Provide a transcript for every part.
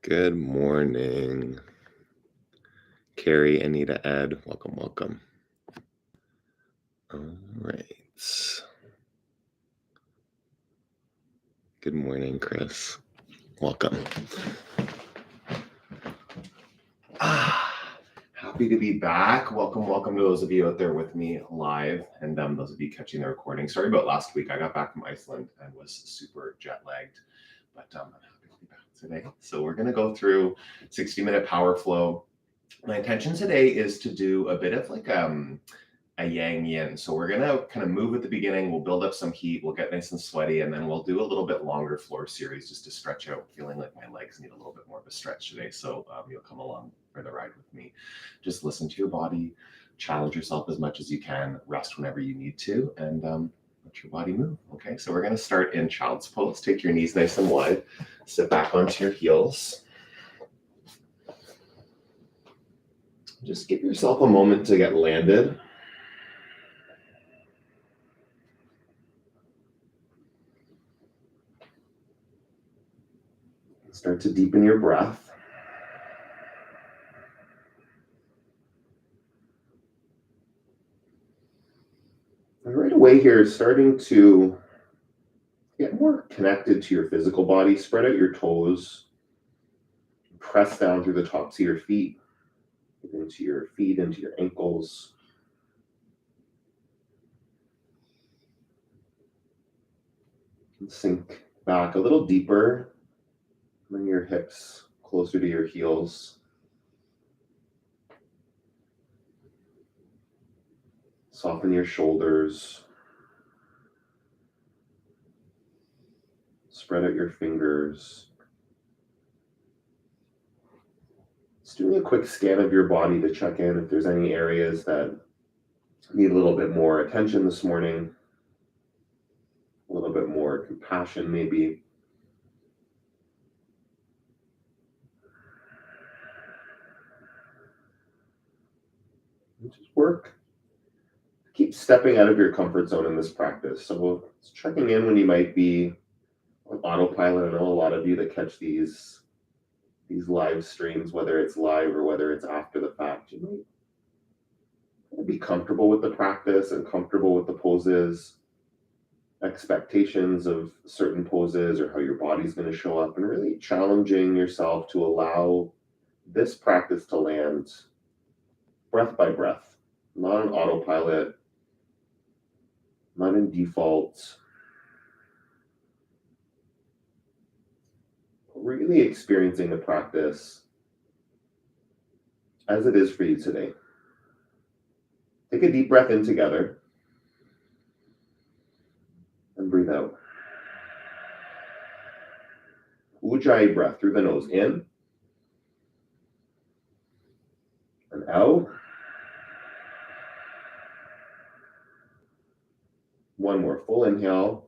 Good morning. Carrie, Anita, Ed, welcome. All right. Good morning, Chris. Welcome. Happy to be back. Welcome to those of you out there with me live, and those of you catching the recording. Sorry about last week. I got back from Iceland and was super jet lagged, but I'm happy to be back today. So we're going to go through 60-minute power flow. My intention today is to do a bit of like a yang yin. So we're going to kind of move at the beginning. We'll build up some heat. We'll get nice and sweaty, and then we'll do a little bit longer floor series just to stretch out, feeling like my legs need a little bit more of a stretch today. So you'll come along for the ride with me. Just listen to your body, challenge yourself as much as you can, rest whenever you need to, and let your body move. Okay, so we're going to start in child's pose. Take your knees nice and wide. Sit back onto your heels. Just give yourself a moment to get landed. Start to deepen your breath. And right away here, starting to get more connected to your physical body. Spread out your toes. Press down through the tops of your feet, into your feet, into your ankles. And sink back a little deeper. Bring your hips closer to your heels. Soften your shoulders. Spread out your fingers. Just doing a quick scan of your body to check in if there's any areas that need a little bit more attention this morning, a little bit more compassion maybe. And just work. Keep stepping out of your comfort zone in this practice. So it's checking in when you might be on autopilot. I know a lot of you that catch these live streams, whether it's live or whether it's after the fact, you might be comfortable with the practice and comfortable with the poses, expectations of certain poses or how your body's going to show up, and really challenging yourself to allow this practice to land breath by breath, not on autopilot, not in default. Really experiencing the practice as it is for you today. Take a deep breath in together and breathe out. Ujjayi breath through the nose, in and out. One more full inhale.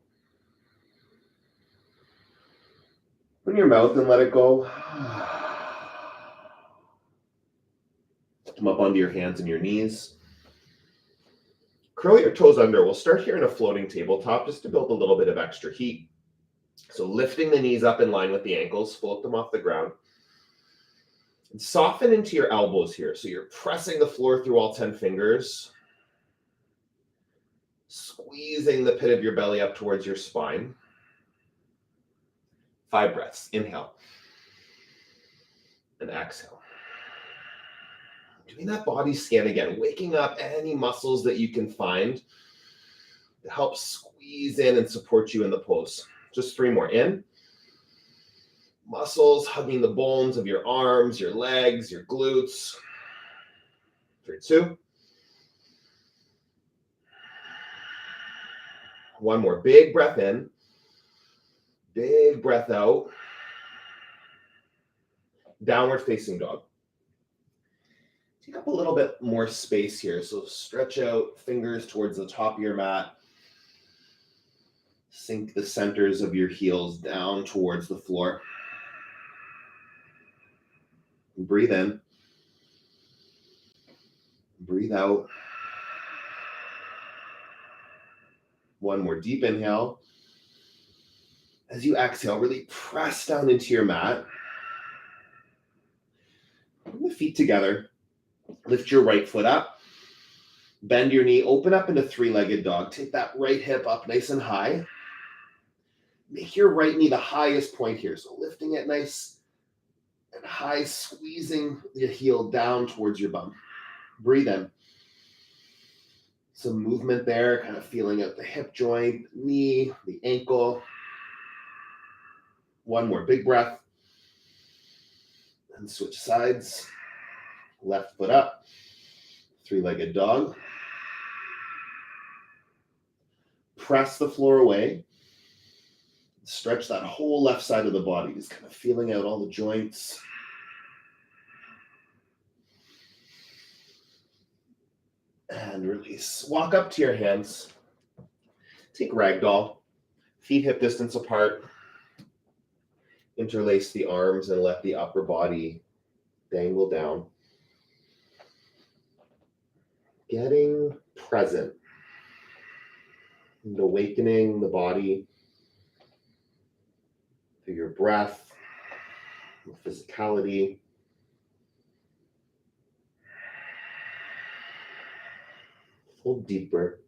Open your mouth and let it go. Come up onto your hands and your knees. Curl your toes under. We'll start here in a floating tabletop just to build a little bit of extra heat. So lifting the knees up in line with the ankles, float them off the ground. And soften into your elbows here. So you're pressing the floor through all 10 fingers. Squeezing the pit of your belly up towards your spine. 5 breaths. Inhale. And exhale. Doing that body scan again, waking up any muscles that you can find to help squeeze in and support you in the pose. Just 3 more. In. Muscles hugging the bones of your arms, your legs, your glutes. 3, 2. 1 more. Big breath in. Big breath out. Downward facing dog. Take up a little bit more space here. So stretch out fingers towards the top of your mat. Sink the centers of your heels down towards the floor. Breathe in. Breathe out. 1 more deep inhale. As you exhale, really press down into your mat. the feet together. Lift your right foot up. Bend your knee, open up into three-legged dog. Take that right hip up nice and high. Make your right knee the highest point here. So lifting it nice and high, squeezing your heel down towards your bum. Breathe in. Some movement there, kind of feeling out the hip joint, knee, the ankle. One more big breath. And switch sides. Left foot up. Three-legged dog. Press the floor away. Stretch that whole left side of the body, just kind of feeling out all the joints. And release. Walk up to your hands. Take ragdoll. Feet hip distance apart. Interlace the arms and let the upper body dangle down. Getting present. And awakening the body through your breath, physicality. Hold deeper.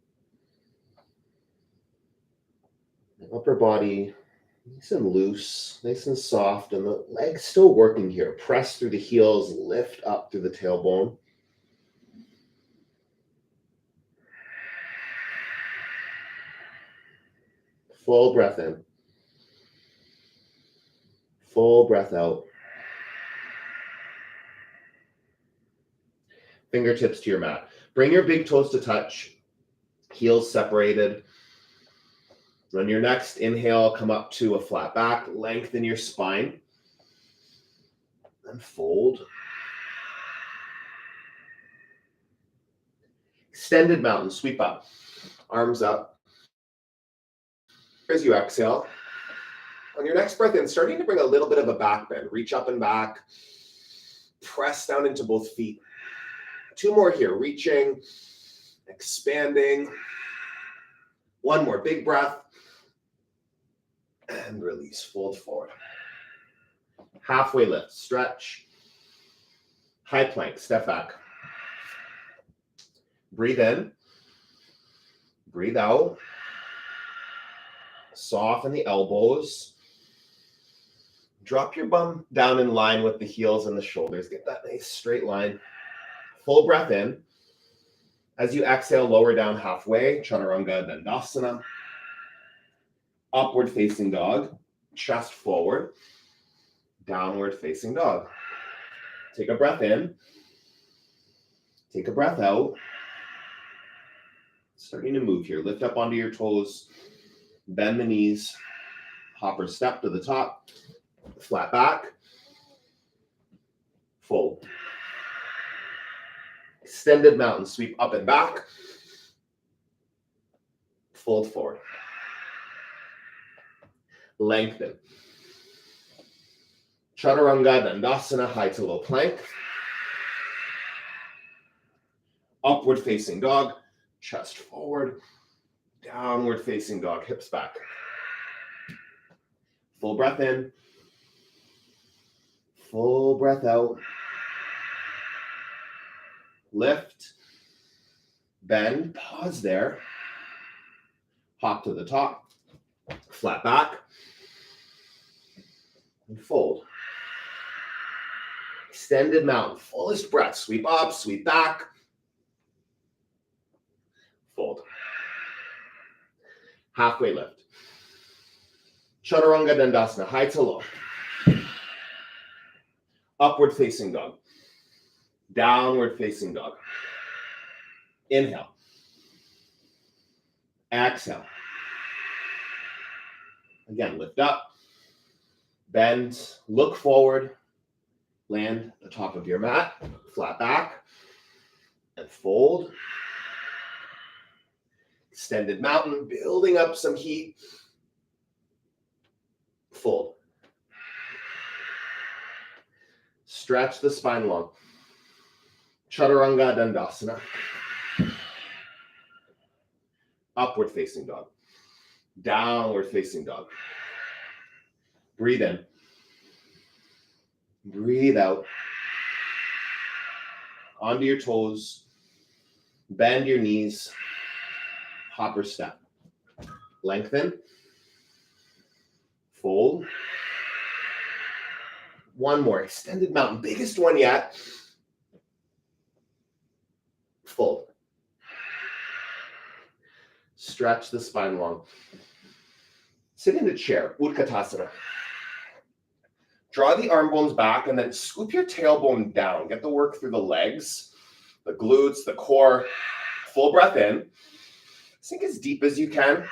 The upper body nice and loose, nice and soft, and the legs still working here. Press through the heels, lift up through the tailbone. Full breath in. Full breath out. Fingertips to your mat. Bring your big toes to touch. Heels separated. On your next inhale, come up to a flat back. Lengthen your spine. And fold. Extended mountain, sweep up. Arms up. As you exhale, on your next breath in, starting to bring a little bit of a back bend. Reach up and back. Press down into both feet. Two more here. Reaching, expanding. One more big breath. And release. Fold forward. Halfway lift. Stretch. High plank. Step back. Breathe in. Breathe out. Soften the elbows. Drop your bum down in line with the heels and the shoulders. Get that nice straight line. Full breath in. As you exhale, lower down halfway. Chaturanga Dandasana. Upward facing dog. Chest forward. Downward facing dog. Take a breath in. Take a breath out. Starting to move here. Lift up onto your toes. Bend the knees. Hopper step to the top. Flat back. Fold. Extended mountain sweep up and back. Fold forward. Lengthen. Chaturanga Dandasana, high to low plank. Upward facing dog. Chest forward. Downward facing dog, hips back. Full breath in. Full breath out. Lift. Bend. Pause there. Hop to the top. Flat back. And fold. Extended mountain. Fullest breath. Sweep up, sweep back. Fold. Halfway lift. Chaturanga Dandasana, high to low. Upward facing dog. Downward facing dog. Inhale. Exhale. Again, lift up. Bend. Look forward. Land the top of your mat. Flat back. And fold. Extended mountain, building up some heat. Fold. Stretch the spine long. Chaturanga Dandasana. Upward facing dog. Downward facing dog. Breathe in. Breathe out. onto your toes, bend your knees, hop or step. Lengthen, fold. One more, extended mountain, biggest one yet. Fold. Stretch the spine long. Sit in a chair, Utkatasana. Draw the arm bones back and then scoop your tailbone down. Get the work through the legs, the glutes, the core. Full breath in. Sink as deep as you can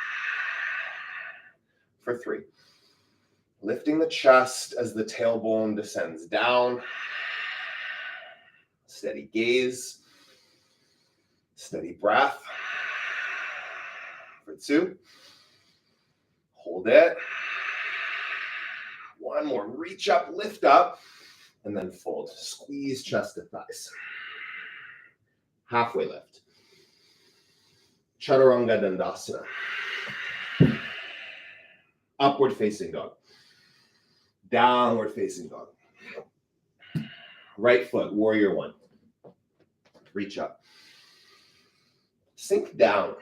for 3. Lifting the chest as the tailbone descends down. Steady gaze. Steady breath. For 2. Hold it. One more. Reach up, lift up, and then fold. Squeeze chest to thighs. Halfway lift. Chaturanga Dandasana. Upward facing dog. Downward facing dog. Right foot, warrior 1. Reach up. Sink down.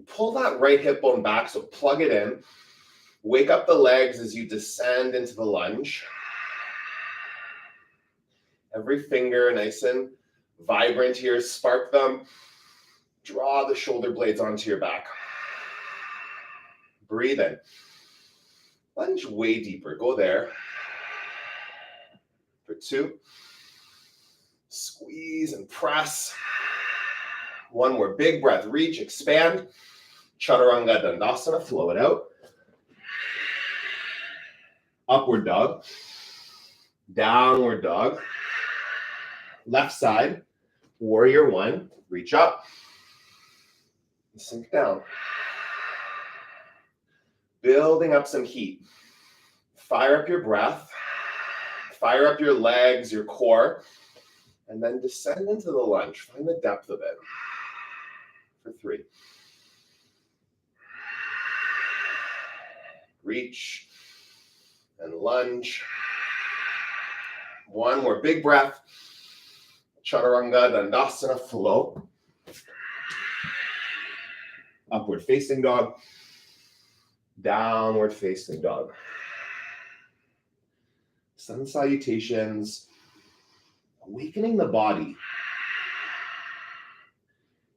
Pull that right hip bone back, so plug it in. Wake up the legs as you descend into the lunge. Every finger nice and vibrant here. Spark them. Draw the shoulder blades onto your back. Breathe in. Lunge way deeper. Go there. For 2. Squeeze and press. One more big breath. Reach, expand. Chaturanga Dandasana. Flow it out. Upward dog. Downward dog. Left side. Warrior 1. Reach up. Sink down. Building up some heat. Fire up your breath. Fire up your legs, your core. And then descend into the lunge. Find the depth of it. For 3. Reach and lunge. One more big breath. Chaturanga Dandasana. Flow. Upward facing dog. Downward facing dog. Sun salutations. Awakening the body.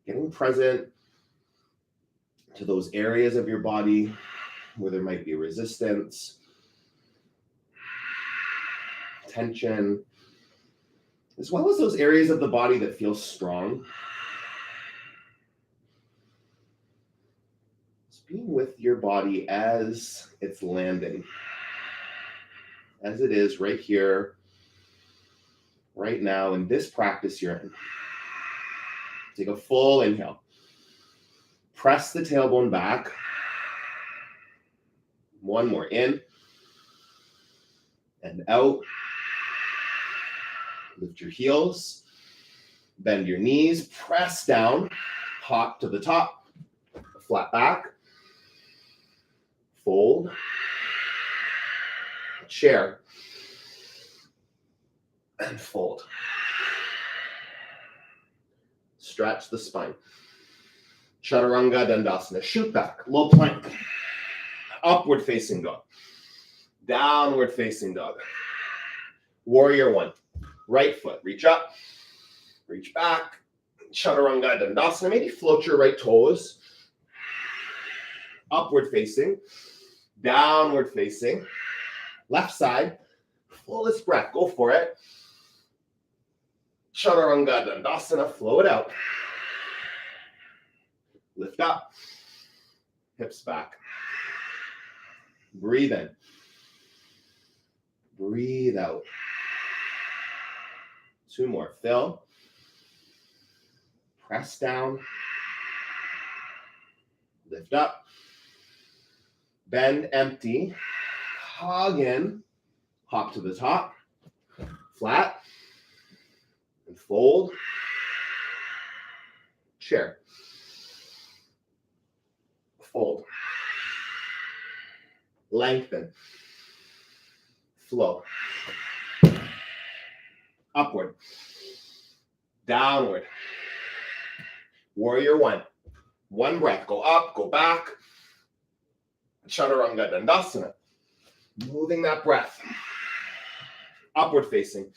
Getting present to those areas of your body where there might be resistance, tension, as well as those areas of the body that feel strong. Just being with your body as it's landing, as it is right here, right now, in this practice you're in. Take a full inhale. Press the tailbone back. One more in and out. Lift your heels. Bend your knees. Press down. Hop to the top. Flat back. Fold. Chair. And fold. Stretch the spine. Chaturanga Dandasana. Shoot back. Low plank. Upward facing dog. Downward facing dog. Warrior 1. Right foot. Reach up. Reach back. Chaturanga Dandasana. Maybe float your right toes. Upward facing. Downward facing. Left side. Fullest breath. Go for it. Chaturanga Dandasana. Flow it out. Lift up. Hips back. Breathe in. Breathe out. 2 more. Fill. Press down. Lift up. Bend, empty. Hug in. Hop to the top. Flat. And fold. Chair. Fold. Lengthen. Flow. Upward. Downward. Warrior one. One breath. Go up, go back. Chaturanga Dandasana. Moving that breath. Upward facing.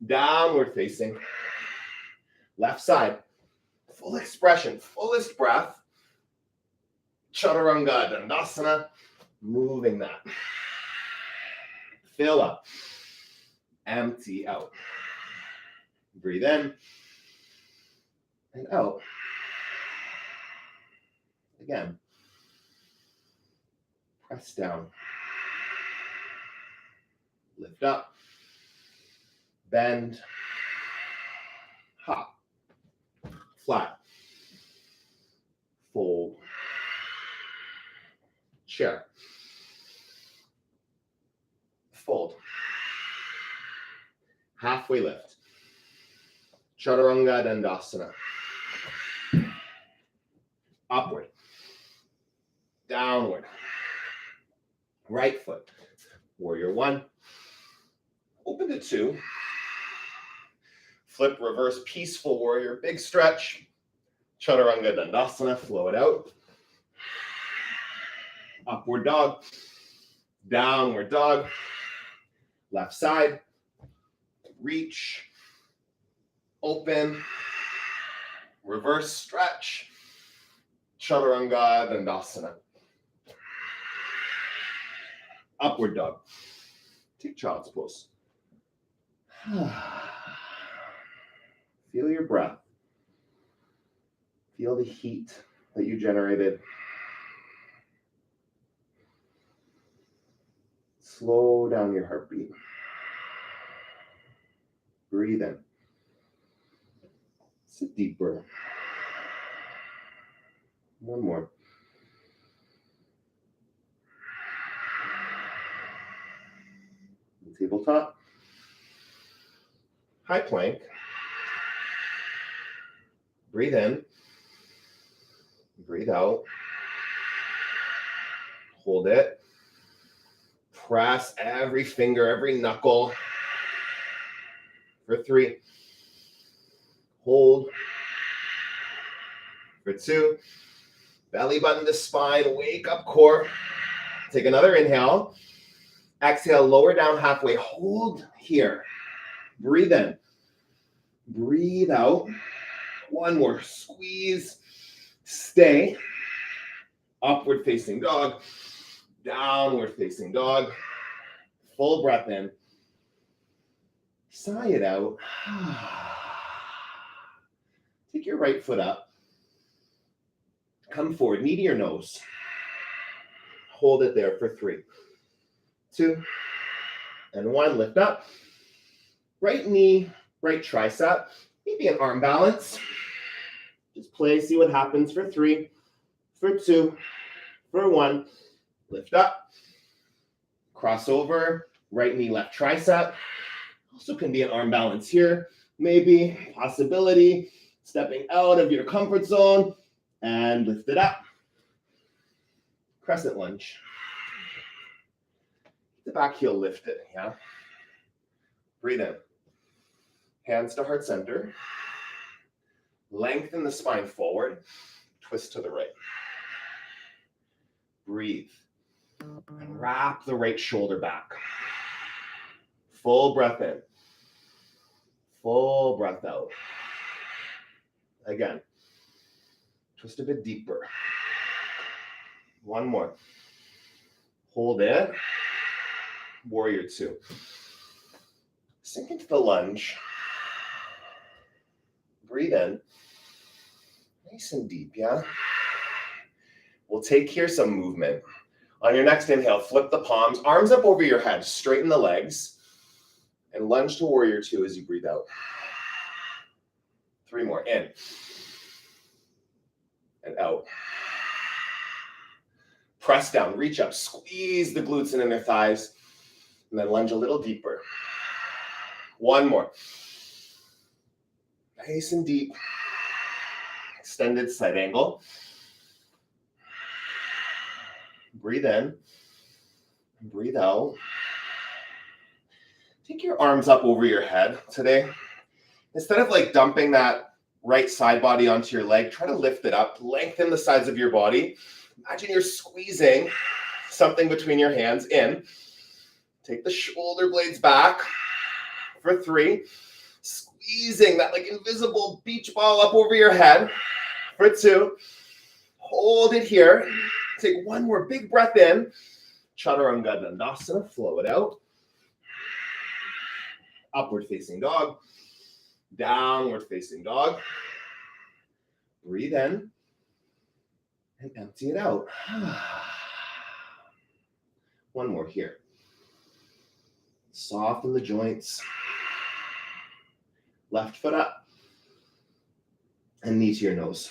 Downward facing. Left side. Full expression. Fullest breath. Chaturanga Dandasana. Moving that. Fill up. Empty out. Breathe in. And out. Again. Press down. Lift up. Bend. Hop. Flat. Fold. Chair. Fold. Halfway lift. Chaturanga Dandasana. Upward. Downward. Right foot. Warrior one. Open to two. Flip, reverse, peaceful warrior. Big stretch. Chaturanga Dandasana. Flow it out. Upward dog. Downward dog. Left side. Reach. Open. Reverse stretch. Chaturanga Dandasana. Upward dog. Take child's pose. Feel your breath. Feel the heat that you generated. Slow down your heartbeat. Breathe in. Sit deeper. One more. Tabletop. High plank. Breathe in. Breathe out. Hold it. Press every finger, every knuckle. For 3. Hold. For 2. Belly button to spine. Wake up core. Take another inhale. Exhale, lower down halfway. Hold here. Breathe in. Breathe out. One more. Squeeze. Stay. Upward facing dog. Downward facing dog. Full breath in. Sigh it out. Take your right foot up. Come forward. Knee to your nose. Hold it there for 3. 2, and 1. Lift up. Right knee, right tricep. Maybe an arm balance. Just play, see what happens for 3, for 2, for 1. Lift up. Cross over. Right knee, left tricep. Also can be an arm balance here. Maybe, possibility. Stepping out of your comfort zone. And lift it up. Crescent lunge. The back heel lifted, yeah? Breathe in. Hands to heart center. Lengthen the spine forward. Twist to the right. Breathe. And wrap the right shoulder back. Full breath in. Full breath out. Again. Twist a bit deeper. One more. Hold it. Warrior 2. Sink into the lunge. Breathe in. Nice and deep, yeah? We'll take here some movement. On your next inhale, flip the palms, arms up over your head, straighten the legs, and lunge to warrior 2 as you breathe out. 3 more. In. And out. Press down, reach up, squeeze the glutes and inner thighs. And then lunge a little deeper. 1 more. Nice and deep. Extended side angle. Breathe in. Breathe out. Take your arms up over your head today. Instead of like dumping that right side body onto your leg, try to lift it up, lengthen the sides of your body. Imagine you're squeezing something between your hands in. Take the shoulder blades back for 3. Squeezing that like invisible beach ball up over your head for 2. Hold it here. Take one more big breath in. Chaturanga Dandasana, flow it out. Upward facing dog. Downward facing dog. Breathe in and empty it out. One more here. Soften the joints. Left foot up and knee to your nose.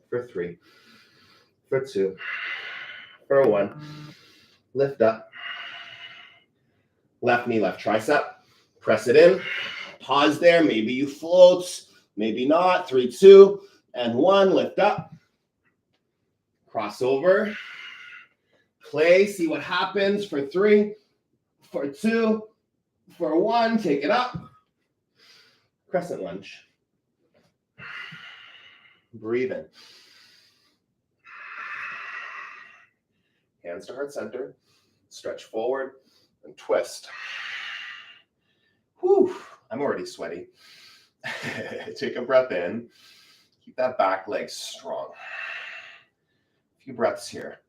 For 3, for 2, for 1. Lift up. Left knee, left tricep. Press it in. Pause there. Maybe you float. Maybe not. 3, 2, and 1. Lift up. Cross over. Play. See what happens for 3, for 2, for 1. Take it up. Crescent lunge. Breathe in. Hands to heart center. Stretch forward and twist. Whew, I'm already sweaty. Take a breath in. Keep that back leg strong. A few breaths here.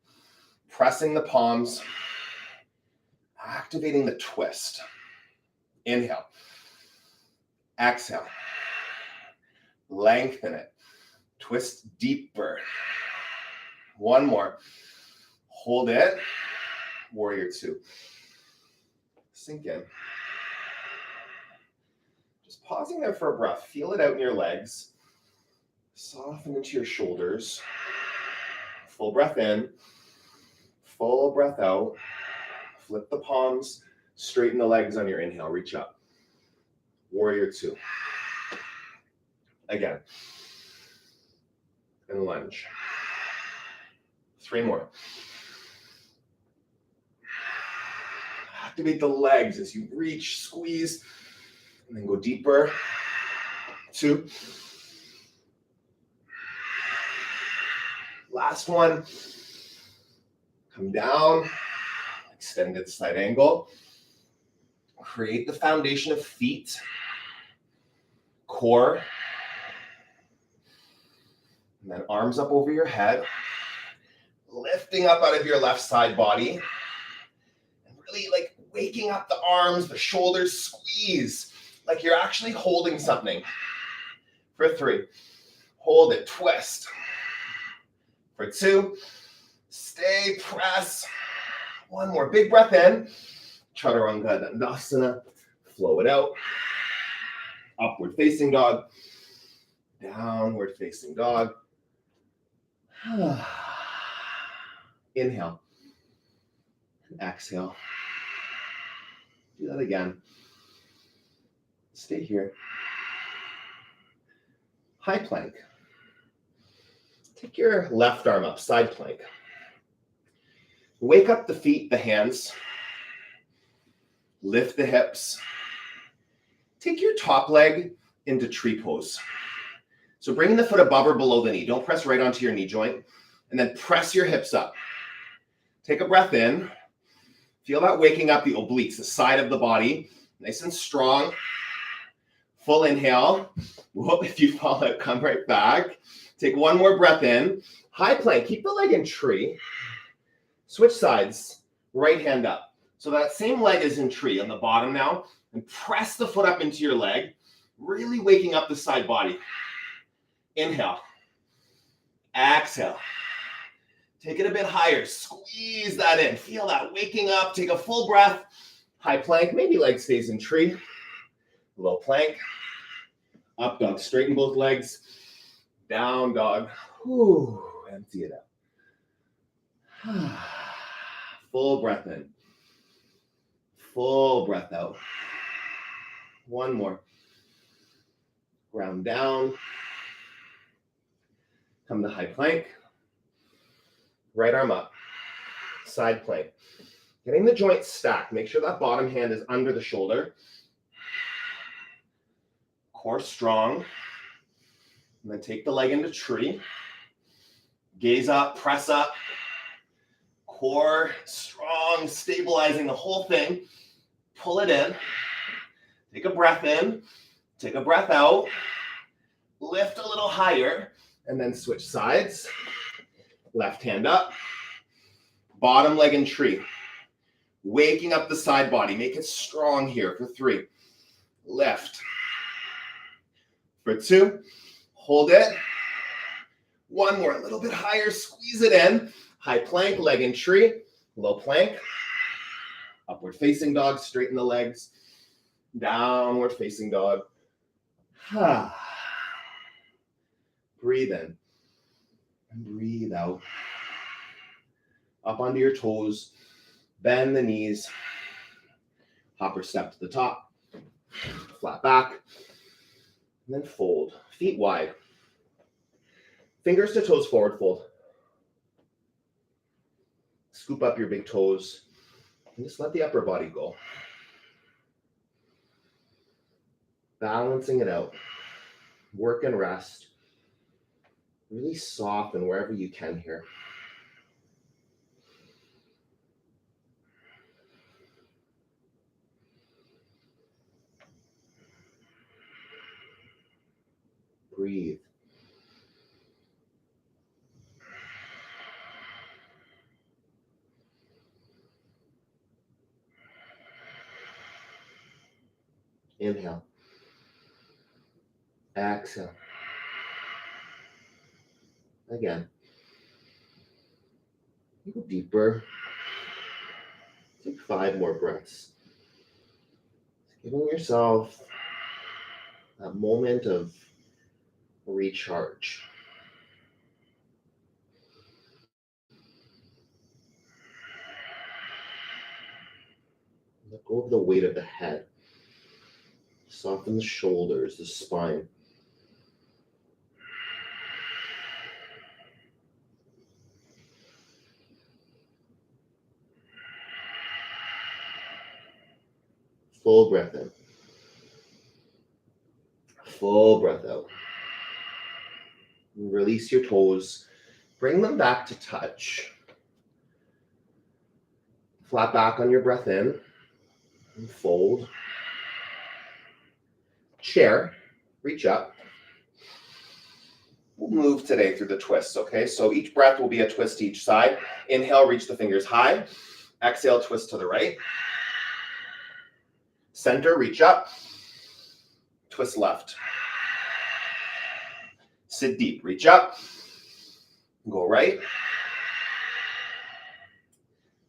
Pressing the palms. Activating the twist. Inhale. Exhale. Lengthen it. Twist deeper. One more. Hold it. Warrior 2. Sink in. Just pausing there for a breath. Feel it out in your legs. Soften into your shoulders. Full breath in. Full breath out. Flip the palms. Straighten the legs on your inhale. Reach up. Warrior 2. Again. And lunge. 3 more. Activate the legs as you reach, squeeze, and then go deeper. 2. Last one. Come down. Extended side angle. Create the foundation of feet, core, and then arms up over your head, lifting up out of your left side body, and really like waking up the arms, the shoulders, squeeze, like you're actually holding something. For 3, hold it, twist. For 2, stay, press. One more big breath in. Chaturanga Dandasana, flow it out. Upward facing dog. Downward facing dog. Inhale. Exhale. Do that again. Stay here. High plank. Take your left arm up, side plank. Wake up the feet, the hands. Lift the hips. Take your top leg into tree pose. So bring the foot above or below the knee. Don't press right onto your knee joint. And then press your hips up. Take a breath in. Feel that waking up the obliques, the side of the body. Nice and strong. Full inhale. Whoop, if you fall out, come right back. Take one more breath in. High plank. Keep the leg in tree. Switch sides. Right hand up. So that same leg is in tree on the bottom now. And press the foot up into your leg. Really waking up the side body. Inhale. Exhale. Take it a bit higher. Squeeze that in. Feel that waking up. Take a full breath. High plank. Maybe leg stays in tree. Low plank. Up dog. Straighten both legs. Down dog. Whew. Empty it out. Full breath in. Full breath out. One more. Ground down. Come to high plank. Right arm up. Side plank. Getting the joints stacked. Make sure that bottom hand is under the shoulder. Core strong. And then take the leg into tree. Gaze up, press up. Core strong, stabilizing the whole thing. Pull it in. Take a breath in. Take a breath out. Lift a little higher. And then switch sides. Left hand up. Bottom leg in tree. Waking up the side body. Make it strong here for 3. Lift. For 2. Hold it. 1 more. A little bit higher. Squeeze it in. High plank. Leg in tree. Low plank. Upward facing dog. Straighten the legs. Downward facing dog. Breathe in. And breathe out. Up onto your toes. Bend the knees. Hopper step to the top. Flat back. And then fold. Feet wide. Fingers to toes forward fold. Scoop up your big toes. And just let the upper body go. Balancing it out. Work and rest. Really soften wherever you can here. Breathe. Inhale. Exhale. Again. Go deeper. Take 5 more breaths. Giving yourself a moment of recharge. Let go of the weight of the head. Soften the shoulders, the spine. Full breath in. Full breath out. Release your toes. Bring them back to touch. Flat back on your breath in. And fold. Chair. Reach up. We'll move today through the twists, okay? So each breath will be a twist to each side. Inhale, reach the fingers high. Exhale, twist to the right. Center, reach up. Twist left. Sit deep, reach up. Go right.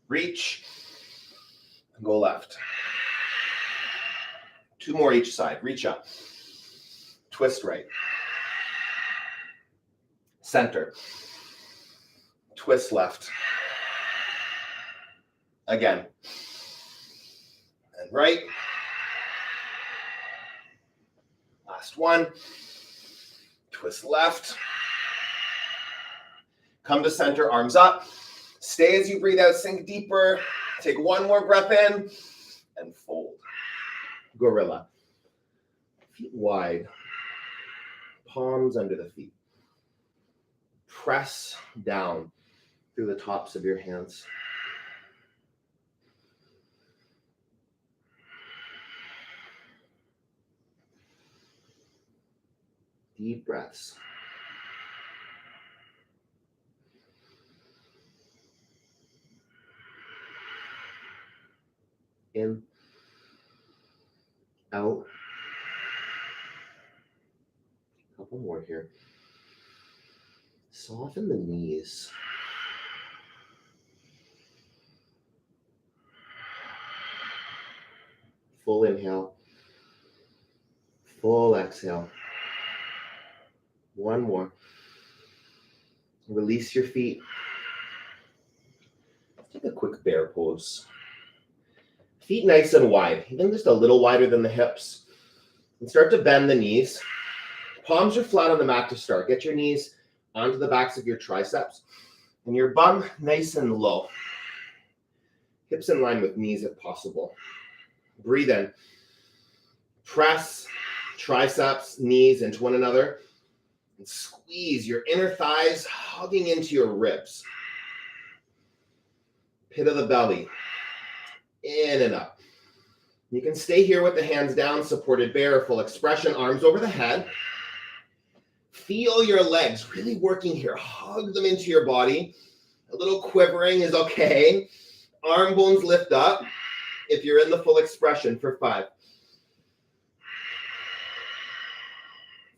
Reach. Go left. 2 more each side, reach up. Twist right. Center. Twist left. Again. And right. Last one. Twist left. Come to center, arms up. Stay as you breathe out, sink deeper. Take 1 more breath in and fold. Gorilla. Feet wide. Palms under the feet. Press down through the tops of your hands. Deep breaths. In, out. A couple more here. Soften the knees. Full inhale. Full exhale. 1 more. Release your feet. Take a quick bear pose. Feet nice and wide, even just a little wider than the hips. And start to bend the knees. Palms are flat on the mat to start. Get your knees onto the backs of your triceps. And your bum nice and low. Hips in line with knees if possible. Breathe in. Press triceps, knees into one another. And squeeze your inner thighs, hugging into your ribs. Pit of the belly. In and up. You can stay here with the hands down, supported bear, full expression, arms over the head. Feel your legs really working here. Hug them into your body. A little quivering is okay. Arm bones lift up if you're in the full expression for 5.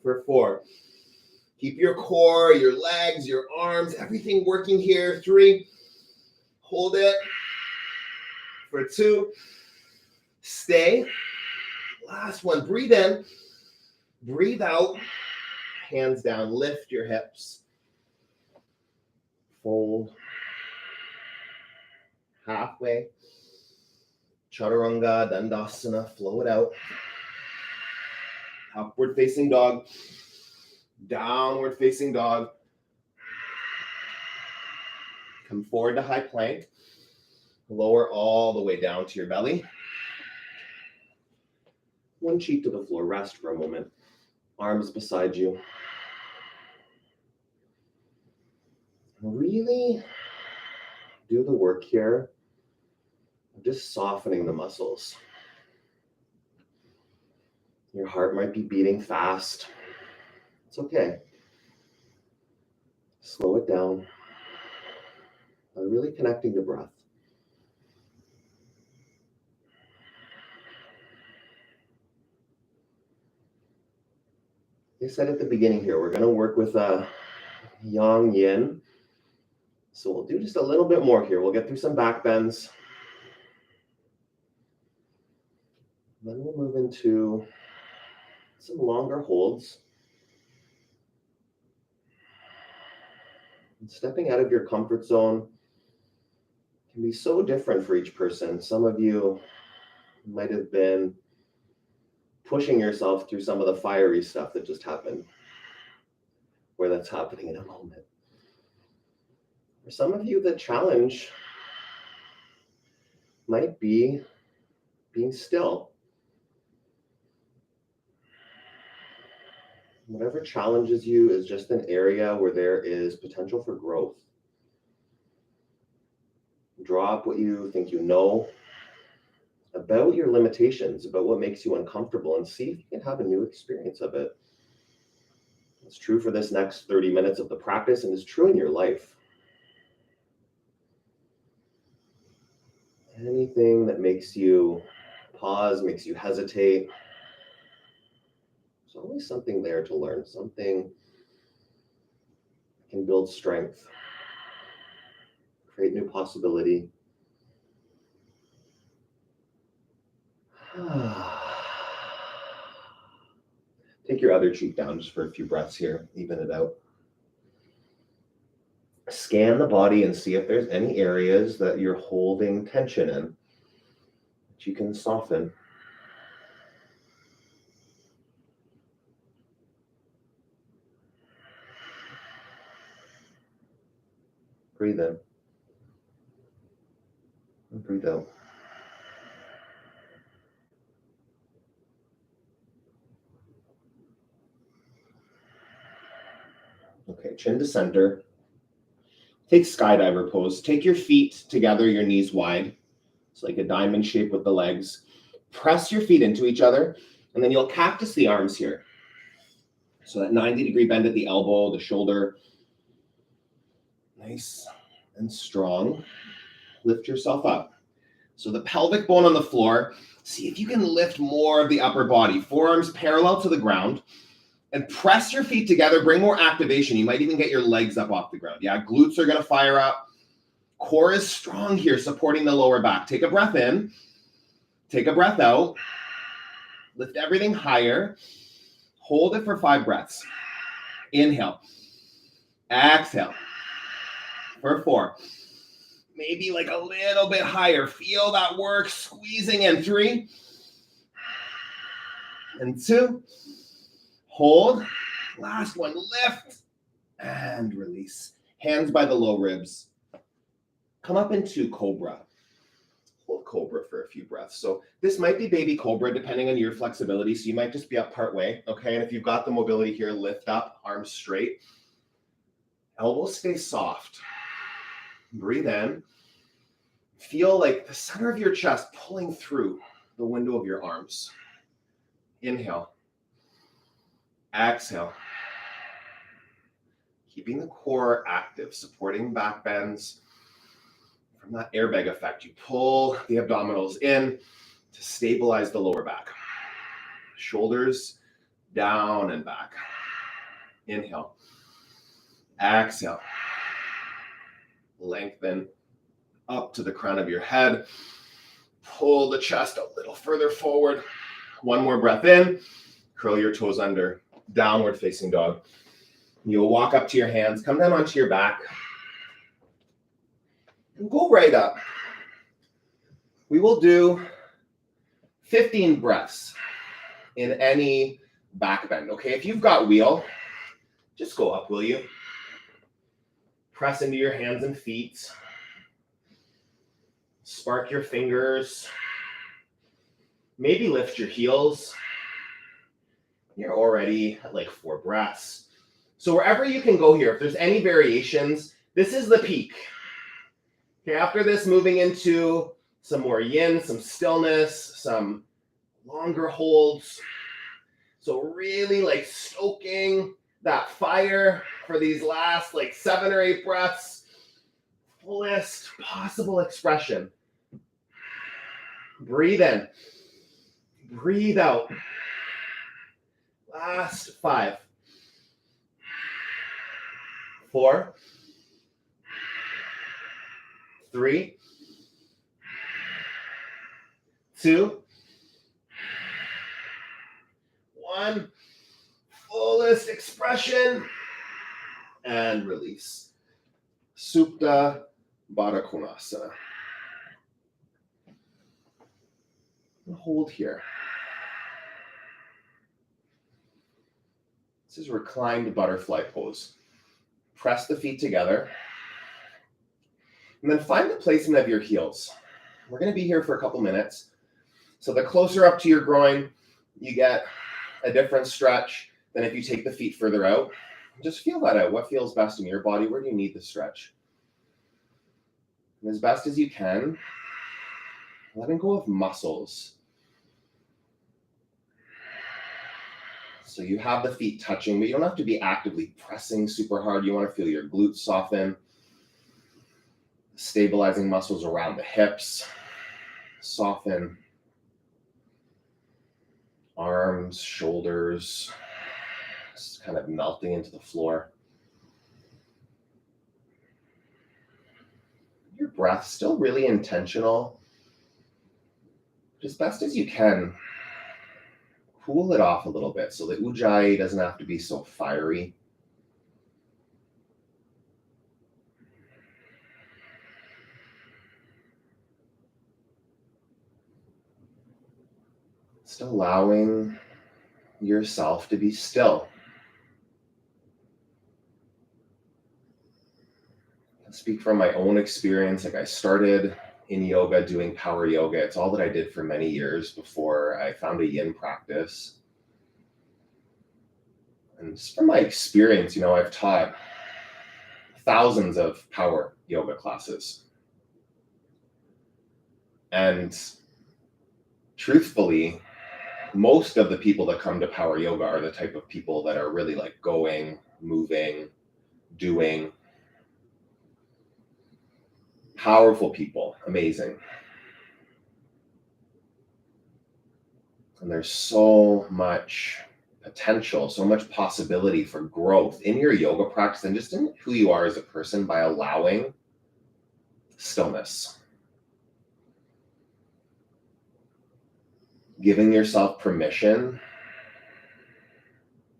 For 4. Keep your core, your legs, your arms, everything working here. 3. Hold it. For 2. Stay. Last one. Breathe in. Breathe out. Hands down. Lift your hips. Fold. Halfway. Chaturanga, Dandasana. Flow it out. Upward facing dog. Downward facing dog. Come forward to high plank. Lower all the way down to your belly. One cheek to the floor. Rest for a moment. Arms beside you. Really do the work here of just softening the muscles. Your heart might be beating fast. It's okay. Slow it down by really connecting to breath. Like I said at the beginning here, we're going to work with yang yin. So we'll do just a little bit more here. We'll get through some back bends. Then we'll move into some longer holds. And stepping out of your comfort zone can be so different for each person. Some of you might have been pushing yourself through some of the fiery stuff that just happened, where that's happening in a moment. For some of you, the challenge might be being still. Whatever challenges you is just an area where there is potential for growth. Drop what you think you know about your limitations, about what makes you uncomfortable, and see if you can have a new experience of it. It's true for this next 30 minutes of the practice, and it's true in your life. Anything that makes you pause, makes you hesitate, there's always something there to learn, something that can build strength, create new possibility. Take your other cheek down just for a few breaths here, even it out. Scan the body and see if there's any areas that you're holding tension in that you can soften. Breathe in and breathe out. Okay, chin to center. Take skydiver pose. Take your feet together, your knees wide. It's like a diamond shape with the legs. Press your feet into each other, and then you'll cactus the arms here. So that 90-degree bend at the elbow, the shoulder. Nice and strong. Lift yourself up. So the pelvic bone on the floor. See if you can lift more of the upper body. Forearms parallel to the ground. And press your feet together, bring more activation. You might even get your legs up off the ground. Yeah, glutes are gonna fire up. Core is strong here, supporting the lower back. Take a breath in, take a breath out. Lift everything higher. Hold it for 5 breaths. Inhale, exhale for 4. Maybe like a little bit higher. Feel that work, squeezing in. 3 and 2. Hold. Last one. Lift and release. Hands by the low ribs. Come up into cobra. cobra for a few breaths. So this might be baby cobra depending on your flexibility. So you might just be up part way, okay? And if you've got the mobility here, lift up, arms straight. Elbows stay soft. Breathe in. Feel like the center of your chest pulling through the window of your arms. Inhale. Exhale. Keeping the core active, supporting back bends. From that airbag effect, you pull the abdominals in to stabilize the lower back. Shoulders down and back. Inhale. Exhale. Lengthen up to the crown of your head. Pull the chest a little further forward. One more breath in. Curl your toes under. Downward facing dog. You'll walk up to your hands. Come down onto your back. And go right up. We will do 15 breaths in any back bend. Okay, if you've got wheel, just go up, will you? Press into your hands and feet. Spark your fingers. Maybe lift your heels. You're already at like 4 breaths. So wherever you can go here, if there's any variations, this is the peak. Okay, after this, moving into some more yin, some stillness, some longer holds. So really like stoking that fire for these last like 7 or 8 breaths. Fullest possible expression. Breathe in. Breathe out. Last 5. 4. 3. 2. 1. Fullest expression. And release. Supta Baddha Konasana. Hold here. This is reclined butterfly pose. Press the feet together. And then find the placement of your heels. We're going to be here for a couple minutes. So the closer up to your groin, you get a different stretch than if you take the feet further out. Just feel that out. What feels best in your body? Where do you need the stretch? And as best as you can, letting go of muscles. So you have the feet touching, but you don't have to be actively pressing super hard. You want to feel your glutes soften. Stabilizing muscles around the hips. Soften. Arms, shoulders. Just kind of melting into the floor. Your breath still really intentional. As best as you can, cool it off a little bit so that Ujjayi doesn't have to be so fiery. Just allowing yourself to be still. I speak from my own experience. Like I started in yoga doing power yoga. It's all that I did for many years before I found a yin practice. And just from my experience, you know, I've taught thousands of power yoga classes. And truthfully, most of the people that come to power yoga are the type of people that are really like going, moving, doing. Powerful people, amazing. And there's so much potential, so much possibility for growth in your yoga practice and just in who you are as a person by allowing stillness. Giving yourself permission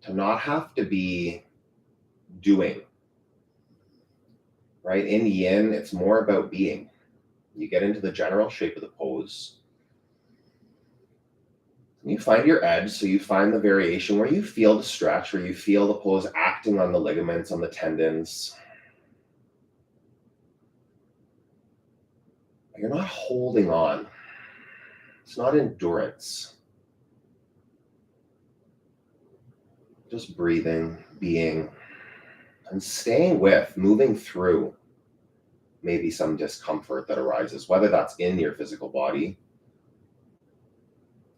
to not have to be doing. Right? In yin, it's more about being. You get into the general shape of the pose. You find your edge, so you find the variation where you feel the stretch, where you feel the pose acting on the ligaments, on the tendons. You're not holding on. It's not endurance. Just breathing, being, and staying with, moving through maybe some discomfort that arises, whether that's in your physical body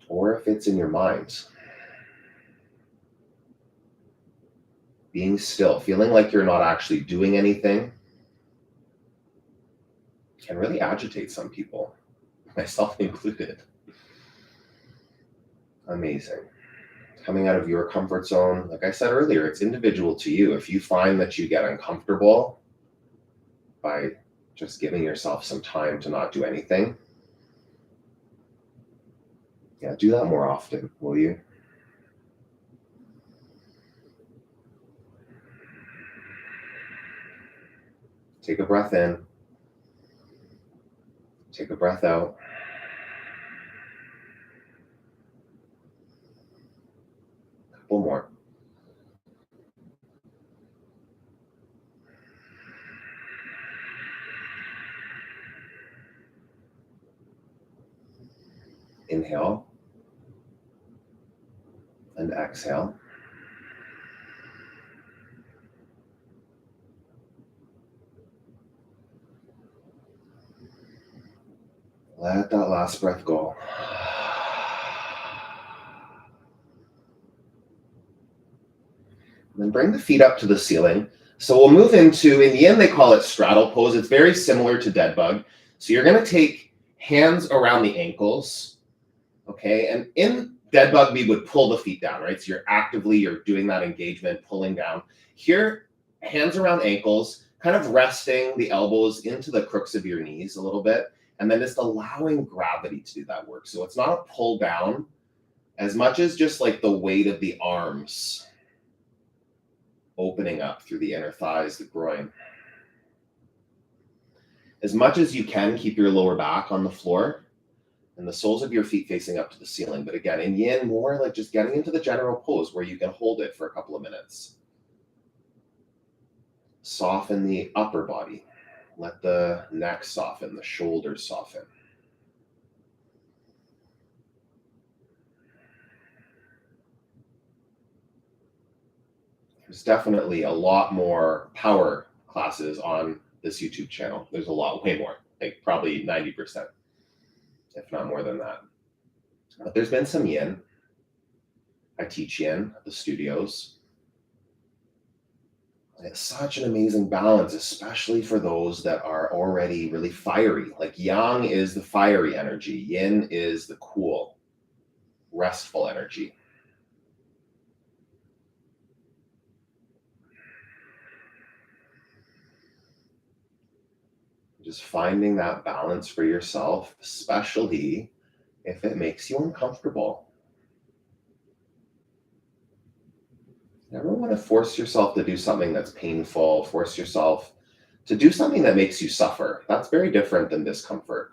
or if it's in your mind. Being still, feeling like you're not actually doing anything can really agitate some people, myself included. Amazing. Coming out of your comfort zone, like I said earlier, it's individual to you. If you find that you get uncomfortable by just giving yourself some time to not do anything, yeah, do that more often, will you? Take a breath in. Take a breath out. A couple more. Inhale and exhale. Let that last breath go. And then bring the feet up to the ceiling. So we'll move into, in yin, they call it straddle pose. It's very similar to dead bug. So you're going to take hands around the ankles. Okay. And in dead bug, we would pull the feet down, right? So you're doing that engagement, pulling down. Here, hands around ankles, kind of resting the elbows into the crooks of your knees a little bit. And then just allowing gravity to do that work. So it's not a pull down as much as just like the weight of the arms opening up through the inner thighs, the groin. As much as you can, keep your lower back on the floor and the soles of your feet facing up to the ceiling. But again, in yin, more like just getting into the general pose where you can hold it for a couple of minutes. Soften the upper body. Let the neck soften, the shoulders soften. There's definitely a lot more power classes on this YouTube channel. There's a lot, way more, like probably 90%, if not more than that. But there's been some yin. I teach yin at the studios. And it's such an amazing balance, especially for those that are already really fiery. Like yang is the fiery energy. Yin is the cool, restful energy. Just finding that balance for yourself, especially if it makes you uncomfortable. Never want to force yourself to do something that's painful, force yourself to do something that makes you suffer. That's very different than discomfort.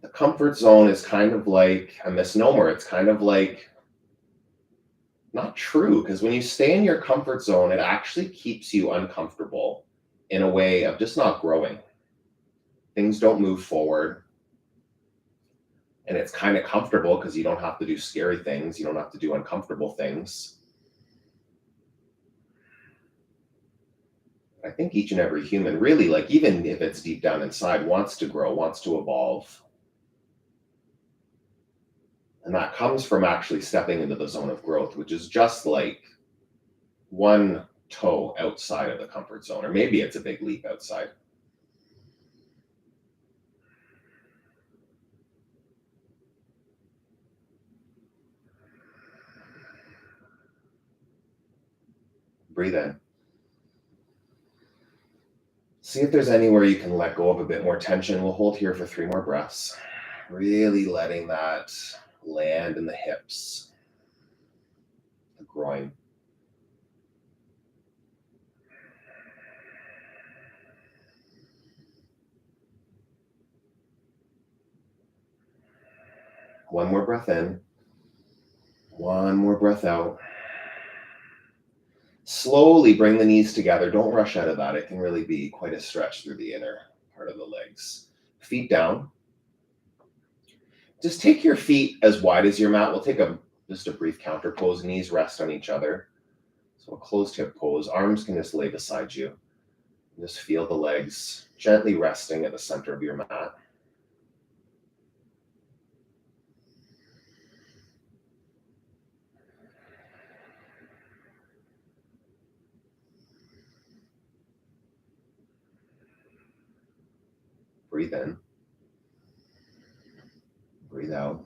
The comfort zone is kind of like a misnomer. It's kind of like not true, because when you stay in your comfort zone, it actually keeps you uncomfortable in a way of just not growing. Things don't move forward. And it's kind of comfortable because you don't have to do scary things. You don't have to do uncomfortable things. I think each and every human really, like even if it's deep down inside, wants to grow, wants to evolve. And that comes from actually stepping into the zone of growth, which is just like one toe outside of the comfort zone, or maybe it's a big leap outside. Breathe in. See if there's anywhere you can let go of a bit more tension. We'll hold here for 3 more breaths. Really letting that land in the hips, the groin. One more breath in. One more breath out. Slowly bring the knees together. Don't rush out of that. It can really be quite a stretch through the inner part of the legs. Feet down. just take your feet as wide as your mat. We'll take just a brief counter pose. Knees rest on each other. So a closed hip pose. Arms can just lay beside you. Just feel the legs gently resting at the center of your mat. Breathe in. Breathe out.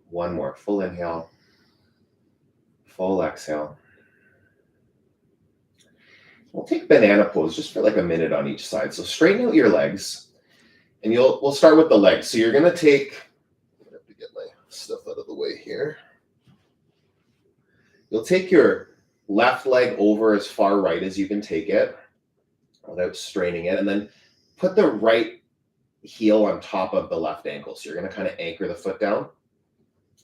One more. Full inhale. Full exhale. We'll take banana pose just for like a minute on each side. So straighten out your legs, and we'll start with the legs. So you're gonna take. I have to get my stuff out of the way here. You'll take your left leg over as far right as you can take it without straining it, and then put the right heel on top of the left ankle. So you're gonna kind of anchor the foot down,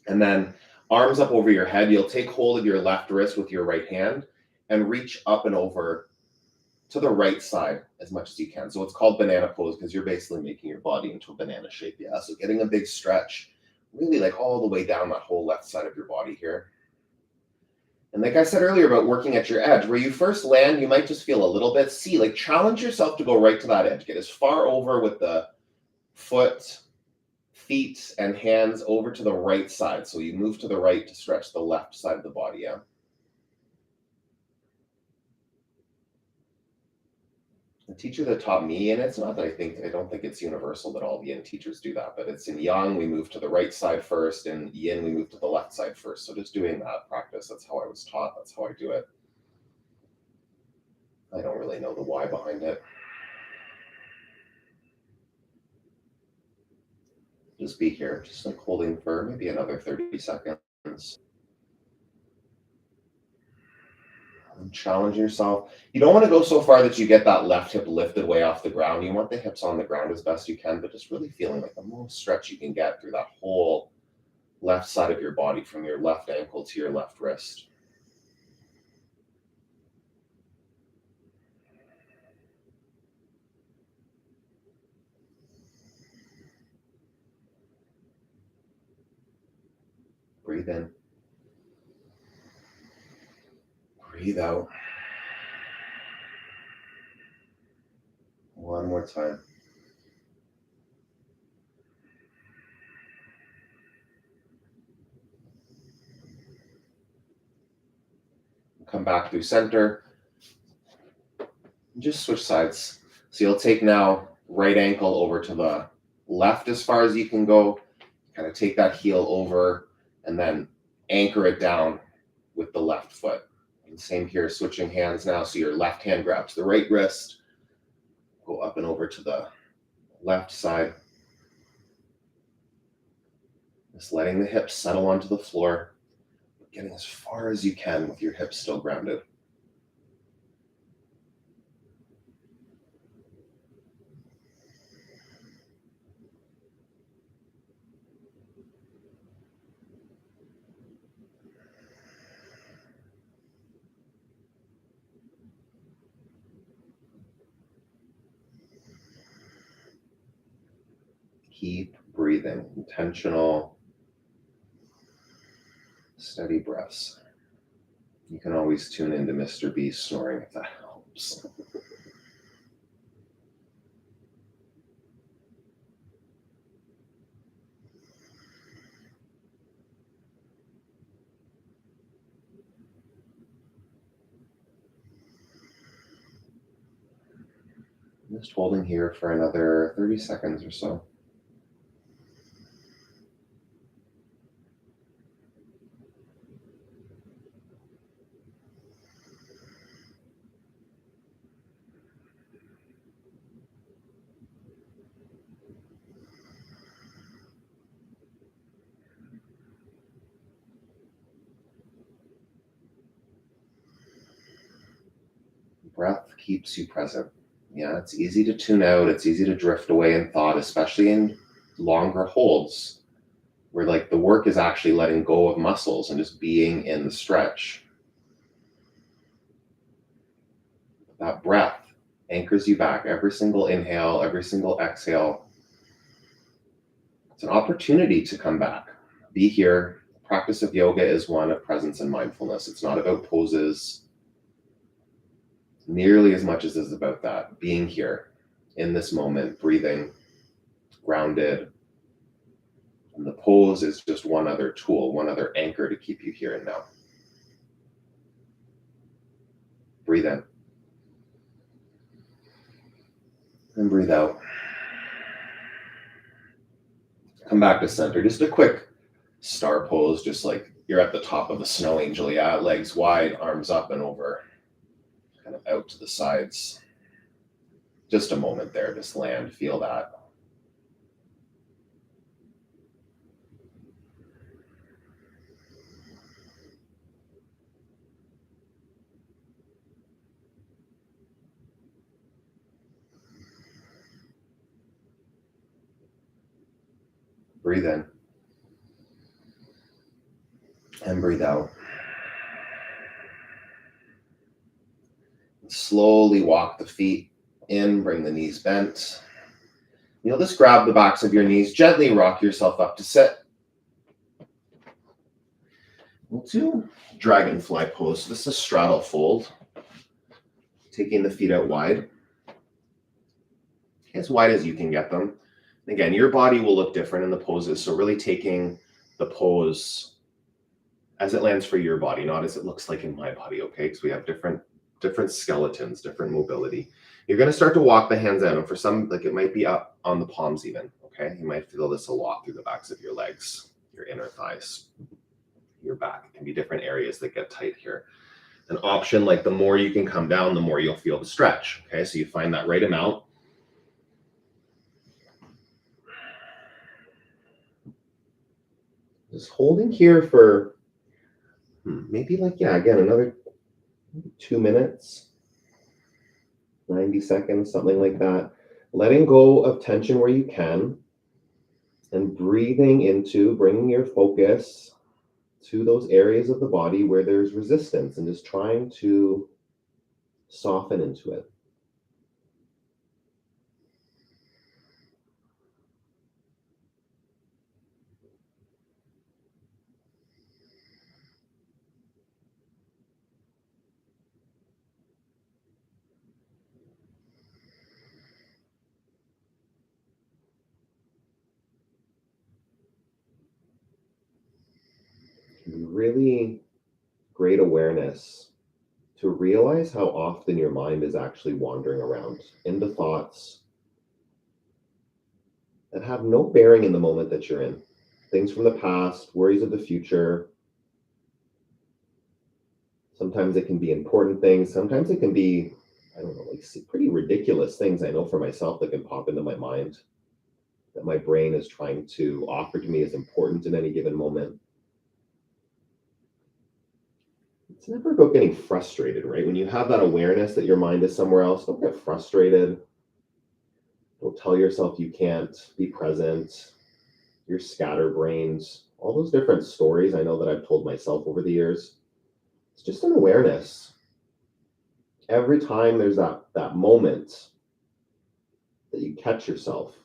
and then arms up over your head. You'll take hold of your left wrist with your right hand and reach up and over to the right side as much as you can. So it's called banana pose because you're basically making your body into a banana shape. Yeah, so getting a big stretch, really like all the way down that whole left side of your body here. And like I said earlier about working at your edge, where you first land, you might just feel a little bit. Like challenge yourself to go right to that edge. Get as far over with the foot, feet, and hands over to the right side. So you move to the right to stretch the left side of the body out. The teacher that taught me, and it's not that I don't think it's universal that all the yin teachers do that, but it's in yang, we move to the right side first, and yin, we move to the left side first. So just doing that practice, that's how I was taught, that's how I do it. I don't really know the why behind it. Just be here, just like holding for maybe another 30 seconds. And challenge yourself. You don't want to go so far that you get that left hip lifted way off the ground. You want the hips on the ground as best you can, but just really feeling like the most stretch you can get through that whole left side of your body, from your left ankle to your left wrist. Breathe in. Breathe out. One more time. Come back through center. Just switch sides. So you'll take now right ankle over to the left as far as you can go. Kind of take that heel over and then anchor it down with the left foot. And same here, switching hands now. So your left hand grabs the right wrist. Go up and over to the left side. Just letting the hips settle onto the floor. Getting as far as you can with your hips still grounded. Keep breathing, intentional, steady breaths. You can always tune into Mr. B snoring if that helps. Just holding here for another 30 seconds or so. Breath keeps you present. Yeah, it's easy to tune out. It's easy to drift away in thought, especially in longer holds where like the work is actually letting go of muscles and just being in the stretch. that breath anchors you back. Every single inhale, every single exhale. It's an opportunity to come back. Be here. The practice of yoga is one of presence and mindfulness. It's not about poses nearly as much as it is about that. Being here in this moment, breathing, grounded. And the pose is just one other tool, one other anchor to keep you here and now. Breathe in. And breathe out. Come back to center. Just a quick star pose, just like you're at the top of a snow angel. Yeah, legs wide, arms up and over, kind of out to the sides. Just a moment there, just land, feel that. Breathe in. And breathe out. Slowly walk the feet in, bring the knees bent. You'll just grab the backs of your knees, gently rock yourself up to sit. We'll do dragonfly pose. This is straddle fold. Taking the feet out wide. As wide as you can get them. Again, your body will look different in the poses, so really taking the pose as it lands for your body, not as it looks like in my body, okay? Because we have different skeletons, different mobility. You're going to start to walk the hands out, and for some, like it might be up on the palms even, okay? You might feel this a lot through the backs of your legs, your inner thighs, your back. It can be different areas that get tight here. An option, like the more you can come down, the more you'll feel the stretch, okay? So you find that right amount. Just holding here for maybe like, yeah, again, another 2 minutes, 90 seconds, something like that. Letting go of tension where you can and breathing into, bringing your focus to those areas of the body where there's resistance and just trying to soften into it. Really great awareness to realize how often your mind is actually wandering around into thoughts that have no bearing in the moment that you're in. Things from the past, worries of the future. Sometimes it can be important things. Sometimes it can be, I don't know, like pretty ridiculous things I know for myself that can pop into my mind that my brain is trying to offer to me as important in any given moment. It's never about getting frustrated, right? When you have that awareness that your mind is somewhere else, don't get frustrated. Don't tell yourself you can't be present. You're scatterbrained. All those different stories I know that I've told myself over the years. It's just an awareness. Every time there's that moment that you catch yourself,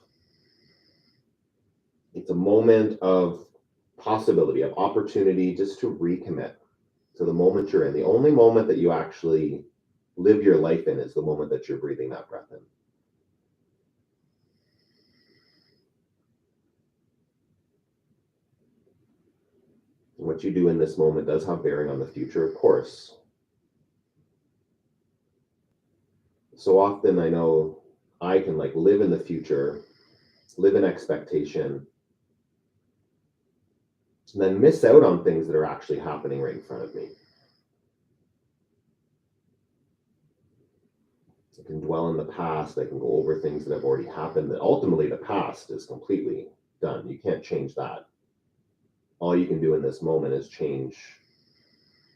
it's a moment of possibility, of opportunity, just to recommit to the moment you're in. The only moment that you actually live your life in is the moment that you're breathing that breath in. And what you do in this moment does have bearing on the future, of course. So often I know I can like live in the future, live in expectation, and then miss out on things that are actually happening right in front of me. I can dwell in the past. I can go over things that have already happened, that ultimately the past is completely done. You can't change that. All you can do in this moment is change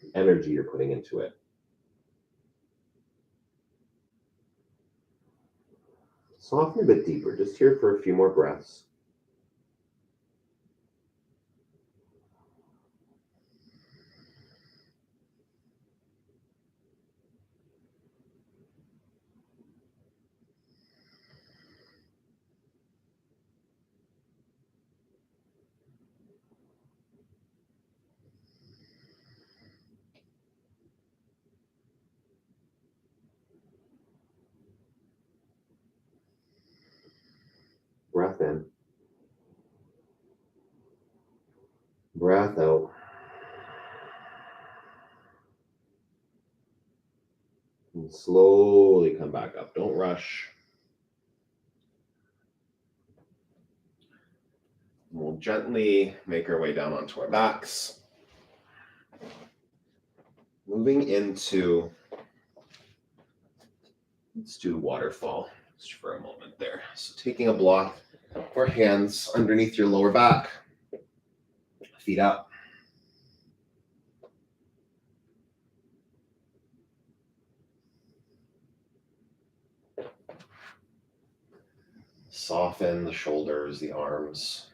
the energy you're putting into it. Soften a bit deeper, just here for a few more breaths. Breath in. Breath out. And slowly come back up. Don't rush. We'll gently make our way down onto our backs. Moving into, let's do waterfall just for a moment there. So taking a block or hands underneath your lower back, feet up. Soften the shoulders, the arms.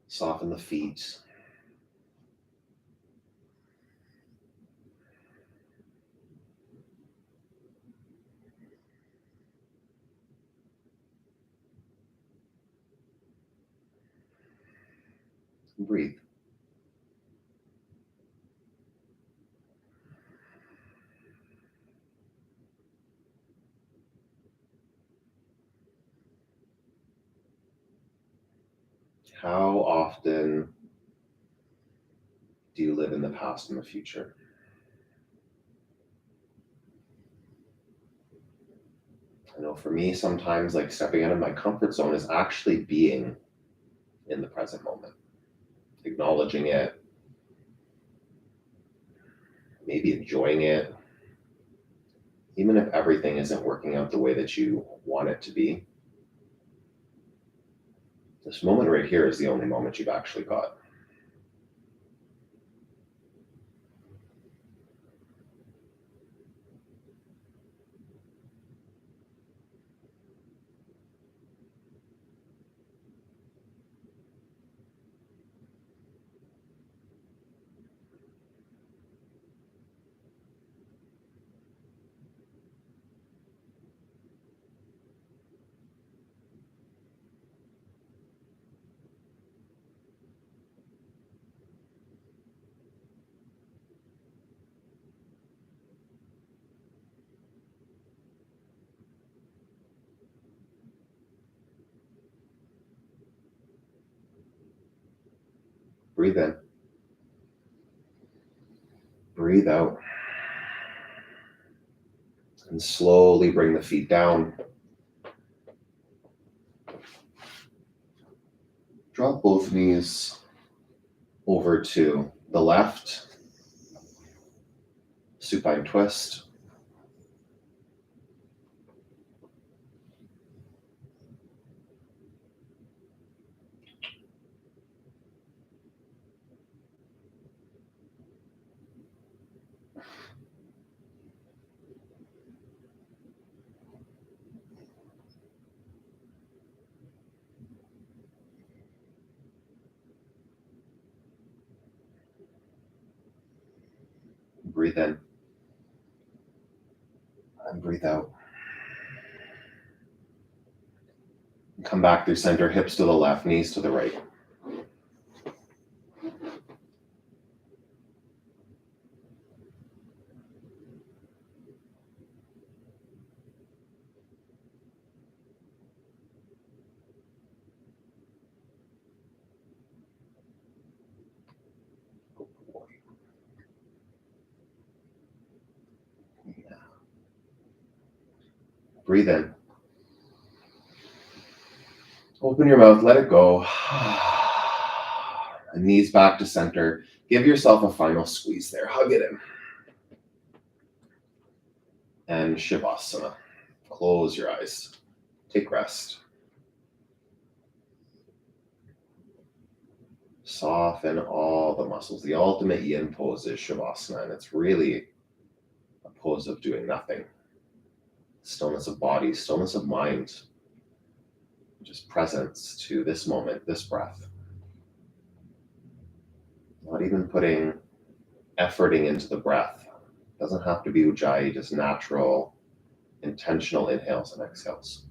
Soften the feet. Breathe. How often do you live in the past and the future? I know for me, sometimes like stepping out of my comfort zone is actually being in the present moment, acknowledging it, maybe enjoying it, even if everything isn't working out the way that you want it to be. This moment right here is the only moment you've actually got. Breathe in. Breathe out. And slowly bring the feet down. Drop both knees over to the left. Supine twist. Breathe in. And breathe out. Come back through center, hips to the left, knees to the right. Breathe in. Open your mouth, let it go. And knees back to center. Give yourself a final squeeze there. Hug it in. And Shavasana. Close your eyes. Take rest. Soften all the muscles. The ultimate yin pose is Shavasana, and it's really a pose of doing nothing. Stillness of body, stillness of mind. Just presence to this moment, this breath. Not even putting efforting into the breath. It doesn't have to be ujjayi, just natural, intentional inhales and exhales.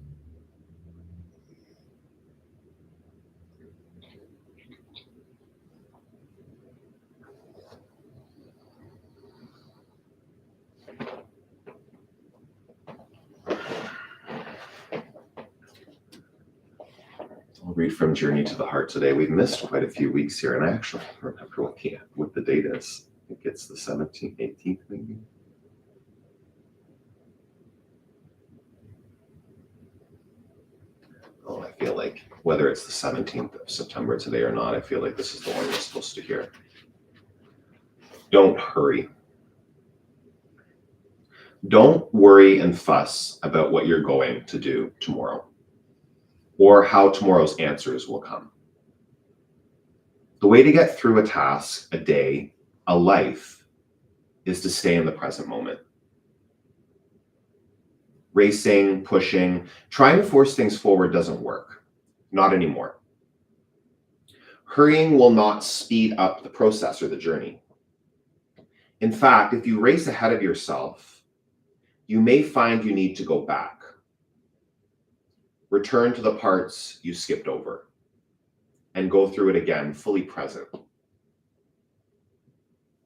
read from Journey to the Heart today. We've missed quite a few weeks here, and I actually remember what the date is. I think it's the 17th, 18th, maybe. Oh, I feel like whether it's the 17th of September today or not, I feel like this is the one you're supposed to hear. Don't hurry. Don't worry and fuss about what you're going to do tomorrow or how tomorrow's answers will come. The way to get through a task, a day, a life, is to stay in the present moment. Racing, pushing, trying to force things forward doesn't work. Not anymore. Hurrying will not speed up the process or the journey. In fact, if you race ahead of yourself, you may find you need to go back. Return to the parts you skipped over and go through it again, fully present.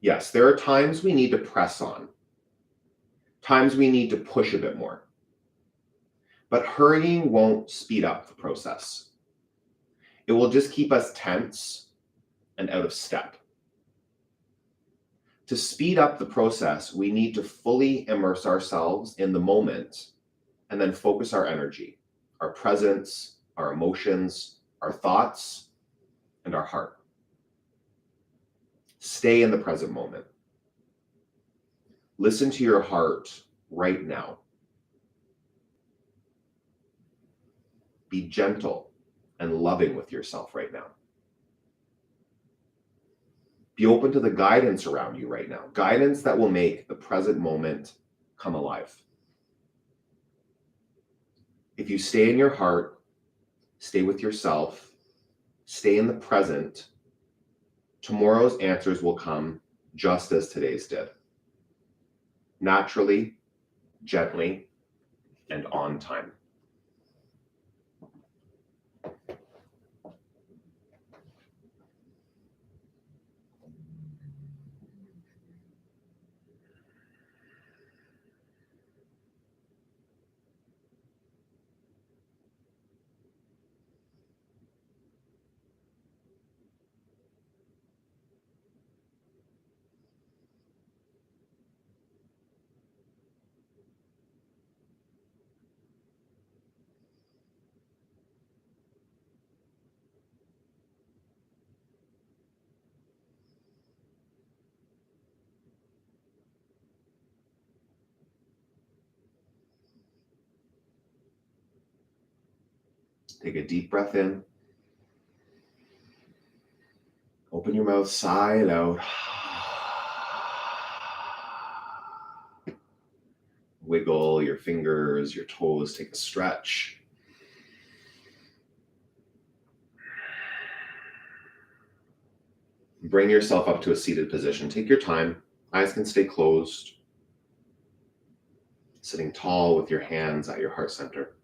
Yes, there are times we need to press on, times we need to push a bit more. But hurrying won't speed up the process. It will just keep us tense and out of step. To speed up the process, we need to fully immerse ourselves in the moment and then focus our energy, our presence, our emotions, our thoughts, and our heart. Stay in the present moment. Listen to your heart right now. Be gentle and loving with yourself right now. Be open to the guidance around you right now. Guidance that will make the present moment come alive. If you stay in your heart, stay with yourself, stay in the present, tomorrow's answers will come just as today's did. Naturally, gently, and on time. Take a deep breath in. Open your mouth, sigh it out. Wiggle your fingers, your toes, take a stretch. Bring yourself up to a seated position. Take your time. Eyes can stay closed. Sitting tall with your hands at your heart center.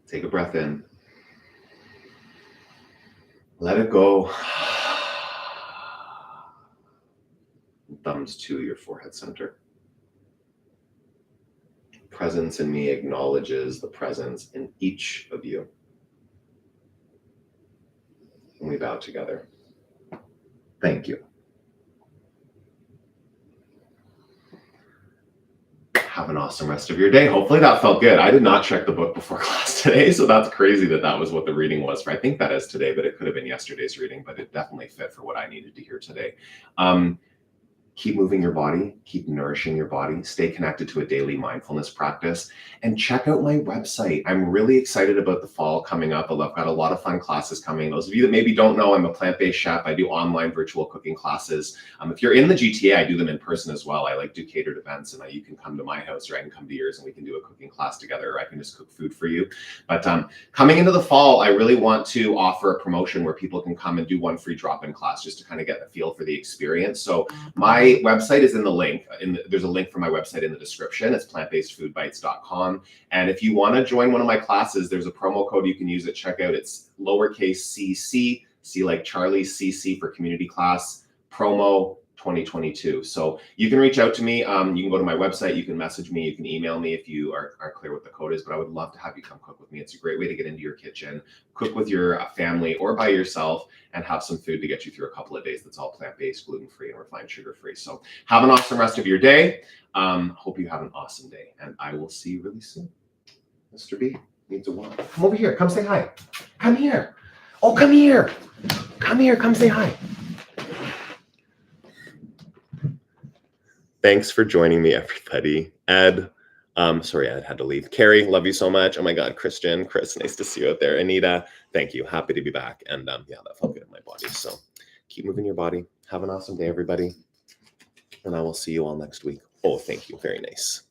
Take a breath in. Let it go. Thumbs to your forehead center. Presence in me acknowledges the presence in each of you. And we bow together. Thank you. Have an awesome rest of your day. Hopefully that felt good. I did not check the book before class today, so that's crazy that was what the reading was for. I think that is today, but it could have been yesterday's reading, but it definitely fit for what I needed to hear today. Keep moving your body, keep nourishing your body, stay connected to a daily mindfulness practice, and check out my website. I'm really excited about the fall coming up. I've got a lot of fun classes coming. Those of you that maybe don't know, I'm a plant-based chef. I do online virtual cooking classes. If you're in the GTA, I do them in person as well. I like do catered events, and you can come to my house, or I can come to yours, and we can do a cooking class together, or I can just cook food for you. But coming into the fall, I really want to offer a promotion where people can come and do one free drop-in class just to kind of get a feel for the experience. So my My website is in the link. There's a link for my website in the description. It's plantbasedfoodbites.com. And if you want to join one of my classes, there's a promo code you can use at checkout. It's lowercase cc, C like Charlie, CC for community class, promo 2022. So you can reach out to me. You can go to my website. You can message me. You can email me if you are clear what the code is. But I would love to have you come cook with me. It's a great way to get into your kitchen, cook with your family or by yourself, and have some food to get you through a couple of days that's all plant-based, gluten-free, and refined sugar-free. So have an awesome rest of your day. Hope you have an awesome day. And I will see you really soon. Mr. B needs a walk. Come over here. Come say hi. Come here. Oh, come here. Come here. Come say hi. Thanks for joining me, everybody. Ed, sorry, Ed had to leave. Carrie, love you so much. Oh my God, Christian, Chris, nice to see you out there. Anita, thank you. Happy to be back. And yeah, that felt good in my body. So keep moving your body. Have an awesome day, everybody. And I will see you all next week. Oh, thank you. Very nice.